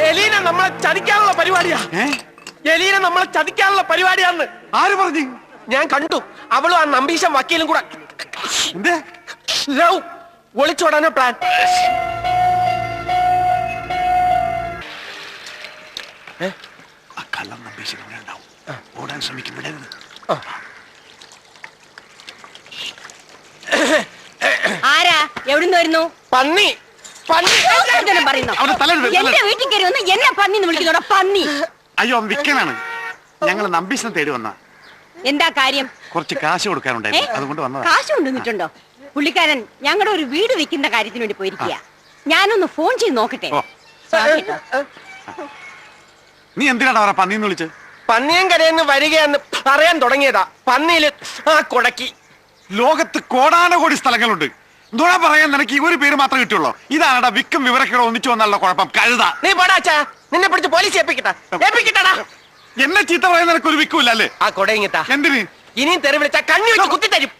എലീനെ നമ്മളെ ചതിക്കാനുള്ള പരിപാടിയാ. എലീനെ നമ്മളെ ചതിക്കാനുള്ള പരിപാടിയാന്ന് ആര് പറഞ്ഞു? ഞാൻ കണ്ടു. അവളും ആ നമ്പീശൻ വക്കീലും കൂടെ ഒളിച്ചോടാനോ പ്ലാൻ. കള്ളം നമ്പീശൻ ഇവിടെ ഉണ്ടാവും. ഓടാൻ ശ്രമിക്കും. വിടരുത്. ആരാ? എവിടുന്ന് വരുന്നു? പന്നി. എന്റെ വീട്ടിൽ കയറി വന്ന് എന്നെ പന്നി വിളിക്കുന്നോടാ പന്നി. അയ്യോ വിൽക്കാനാണ്. ഞങ്ങൾ നമ്പീശനെ തേടി വന്ന. എന്താ കാര്യം? കുറച്ച് കാശ് കൊടുക്കാനുണ്ടായിരുന്നു, അതുകൊണ്ട് വന്നതാ. കാശ് കൊണ്ടുവന്നിട്ടുണ്ടോ? പുള്ളിക്കാരൻ ഞങ്ങളുടെ ഒരു വീട് വെക്കുന്ന കാര്യത്തിന് വേണ്ടി പോയിരിക്കുക. ഞാനൊന്ന് ഫോൺ ചെയ്ത് നോക്കട്ടെ. നീ എന്തിനാണ് അവരെ പന്നിന്ന് വിളിച്ച്? പന്നിയും കരയെന്ന് വരികയെന്ന് പറയാൻ തുടങ്ങിയതാ. പന്നിയില് ആ കൊടക്കി. ലോകത്ത് കോടാനകോടി സ്ഥലങ്ങളുണ്ട്. നുണ പറയാൻ നിനക്ക് ഒരു പേര് മാത്രമേ കിട്ടുള്ളൂ. ഇതാണടാ വിക്കും വിവരക്കേടോ ഒന്നിച്ചു വന്നുള്ള കുഴപ്പം. കഴുത. നീ പോടാച്ചാ, നിന്നെ പിടിച്ച് പോലീസ് ഏൽപ്പിക്കട്ടാ. എന്നെ ചീത്ത പറയാൻ നിനക്ക് ഒരു വിക്കൂല്ലേ? ആ കൊടയിങ്ങിട്ടാ. എന്തിന്? ഇനിയും തെറി വിളിച്ചാ കണ്ണി വെച്ച് കുത്തി തരും.